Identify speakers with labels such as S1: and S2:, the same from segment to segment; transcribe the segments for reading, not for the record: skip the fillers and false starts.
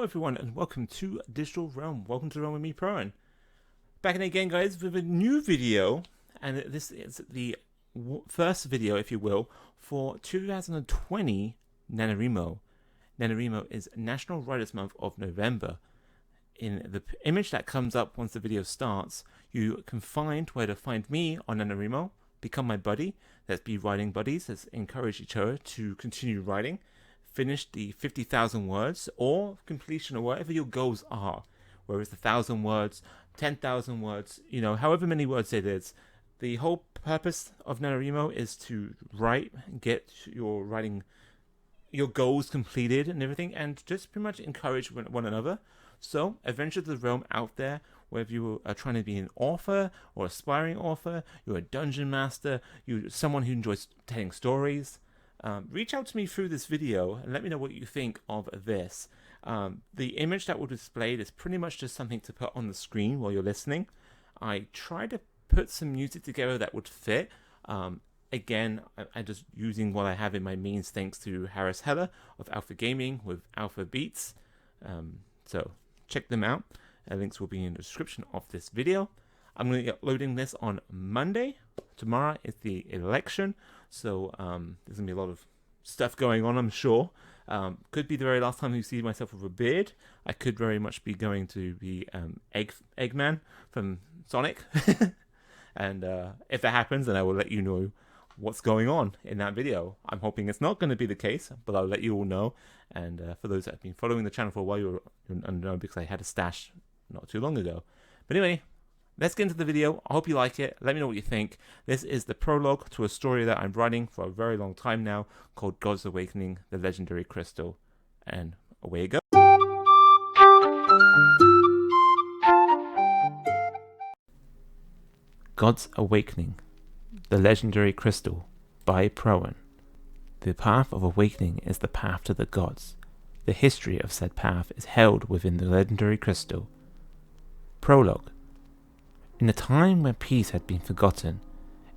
S1: everyone, and welcome to Digital Realm. Welcome to Realm with me, Prowen. Back in again, guys, with a new video, and this is the first video, if you will, for 2020 NanoWrimo. NanoWrimo is National Writers Month of November. In the image that comes up once the video starts, you can find where to find me on NanoWrimo, become my buddy. Let's be writing buddies. Let's encourage each other to continue writing. Finish the 50,000 words or completion or whatever your goals are. Whether it's 1,000 words, 10,000 words, however many words it is. The whole purpose of NanoWrimo is to write, get your writing, your goals completed and everything, and just pretty much encourage one another. So, Adventure to the Realm out there, whether you are trying to be an author or aspiring author, you're a dungeon master, you're someone who enjoys telling stories, reach out to me through this video and let me know what you think of this. The image that will display is pretty much just something to put on the screen while you're listening. I tried to put some music together that would fit. Again, I'm just using what I have in my means thanks to Harris Heller of Alpha Gaming with Alpha Beats. So check them out. Links will be in the description of this video. I'm going to be uploading this on Monday. Tomorrow is the election, so there's going to be a lot of stuff going on, I'm sure. Could be the very last time you see myself with a beard. I could very much be going to be Eggman from Sonic. And if that happens, then I will let you know what's going on in that video. I'm hoping it's not going to be the case, but I'll let you all know. And for those that have been following the channel for a while, you'll know because I had a stash not too long ago. But anyway, let's get into the video. I hope you like it. Let me know what you think. This is the prologue to a story that I'm writing for a very long time now called God's Awakening, the Legendary Crystal. And away you go. God's Awakening, the Legendary Crystal by Prowen. The path of awakening is the path to the gods. The history of said path is held within the Legendary Crystal. Prologue. In a time when peace had been forgotten,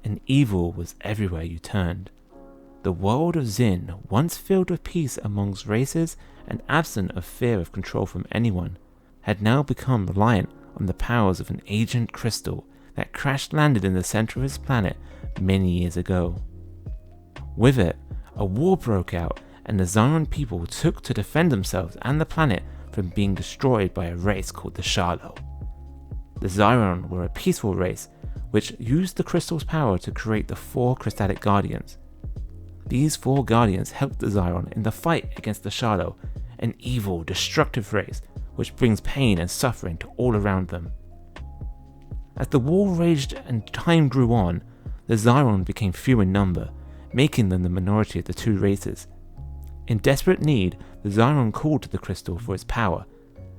S1: and evil was everywhere you turned, the world of Zin, once filled with peace amongst races and absent of fear of control from anyone, had now become reliant on the powers of an ancient crystal that crash-landed in the center of its planet many years ago. With it, a war broke out, and the Zyron people took to defend themselves and the planet from being destroyed by a race called the Sharlo. The Zyron were a peaceful race, which used the crystal's power to create the 4 Crystallic Guardians. These 4 Guardians helped the Zyron in the fight against the Sharlo, an evil, destructive race which brings pain and suffering to all around them. As the war raged and time grew on, the Zyron became few in number, making them the minority of the 2 races. In desperate need, the Zyron called to the crystal for its power.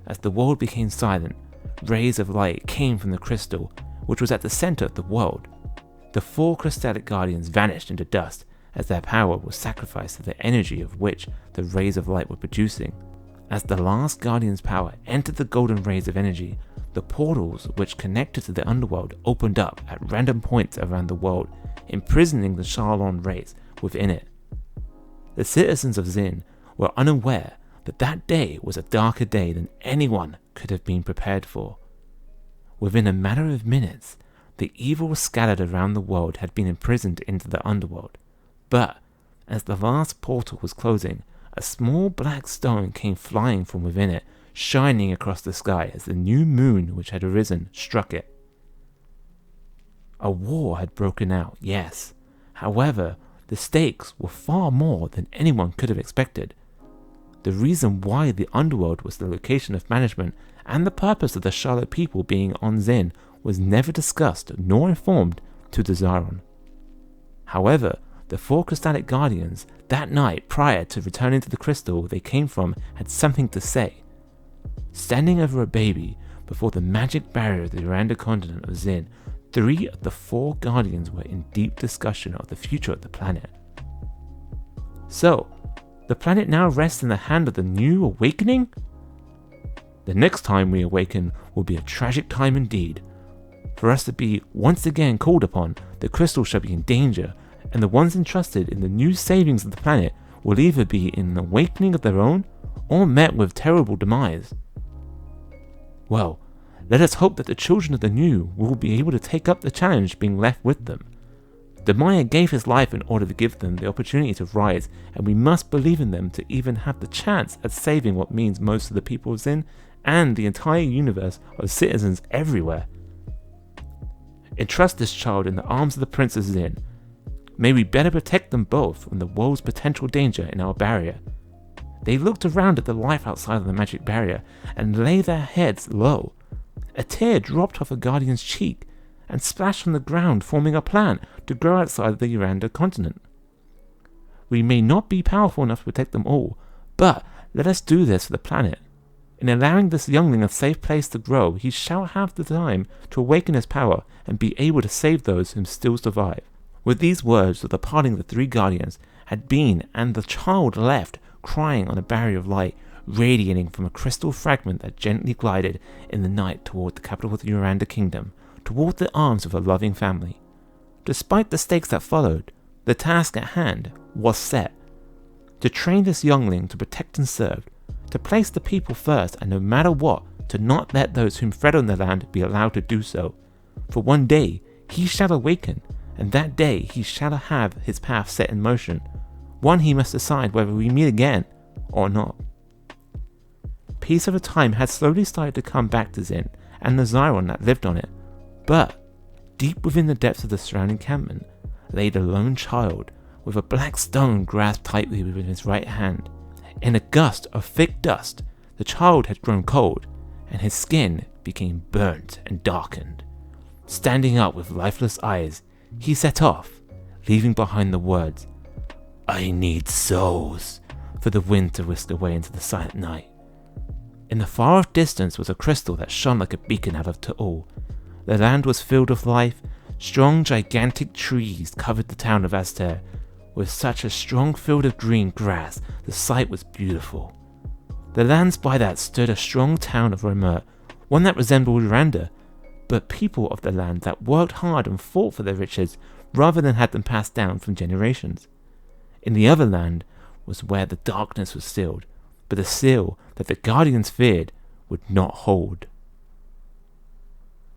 S1: As the world became silent, rays of light came from the crystal, which was at the center of the world. The 4 Crystallic Guardians vanished into dust as their power was sacrificed to the energy of which the rays of light were producing. As the last Guardian's power entered the golden rays of energy, the portals which connected to the underworld opened up at random points around the world, imprisoning the Sharlon race within it. The citizens of Zin were unaware that day was a darker day than anyone could have been prepared for. Within a matter of minutes, the evil scattered around the world had been imprisoned into the underworld. But, as the last portal was closing, a small black stone came flying from within it, shining across the sky as the new moon which had arisen struck it. A war had broken out, yes. However, the stakes were far more than anyone could have expected. The reason why the underworld was the location of management and the purpose of the Sharlo people being on Zin was never discussed nor informed to the Zyron. However, the 4 Crystallic Guardians, that night prior to returning to the crystal they came from, had something to say. Standing over a baby before the magic barrier of the Uranda continent of Zin, 3 of the 4 Guardians were in deep discussion of the future of the planet. So, the planet now rests in the hand of the new awakening? The next time we awaken will be a tragic time indeed. For us to be once again called upon, the crystal shall be in danger, and the ones entrusted in the new savings of the planet will either be in an awakening of their own all met with terrible demise. Well, let us hope that the children of the new will be able to take up the challenge being left with them. The Maya gave his life in order to give them the opportunity to rise, and we must believe in them to even have the chance at saving what means most of the people of Zin and the entire universe of citizens everywhere. Entrust this child in the arms of the Prince of Zin. May we better protect them both from the world's potential danger in our barrier. They looked around at the life outside of the magic barrier and lay their heads low. A tear dropped off the guardian's cheek and splashed on the ground, forming a plan to grow outside of the Uranda continent. We may not be powerful enough to protect them all, but let us do this for the planet. In allowing this youngling a safe place to grow, he shall have the time to awaken his power and be able to save those whom still survive. With these words of the parting of the three guardians had been, and the child left, crying on a barrier of light, radiating from a crystal fragment that gently glided in the night toward the capital of the Uranda kingdom, toward the arms of a loving family. Despite the stakes that followed, the task at hand was set. To train this youngling to protect and serve, to place the people first, and no matter what, to not let those whom fed on the land be allowed to do so. For one day he shall awaken, and that day he shall have his path set in motion, one he must decide whether we meet again or not. Peace over time had slowly started to come back to Zin and the Xiron that lived on it, but deep within the depths of the surrounding encampment lay the lone child with a black stone grasped tightly within his right hand. In a gust of thick dust, the child had grown cold, and his skin became burnt and darkened. Standing up with lifeless eyes, he set off, leaving behind the words, "I need souls," for the wind to whisk away into the silent night. In the far-off distance was a crystal that shone like a beacon out of all. The land was filled with life. Strong, gigantic trees covered the town of Azter. With such a strong field of green grass, the sight was beautiful. The lands by that stood a strong town of Romert, one that resembled Uranda, but people of the land that worked hard and fought for their riches rather than had them passed down from generations. In the other land was where the darkness was sealed, but the seal that the guardians feared would not hold.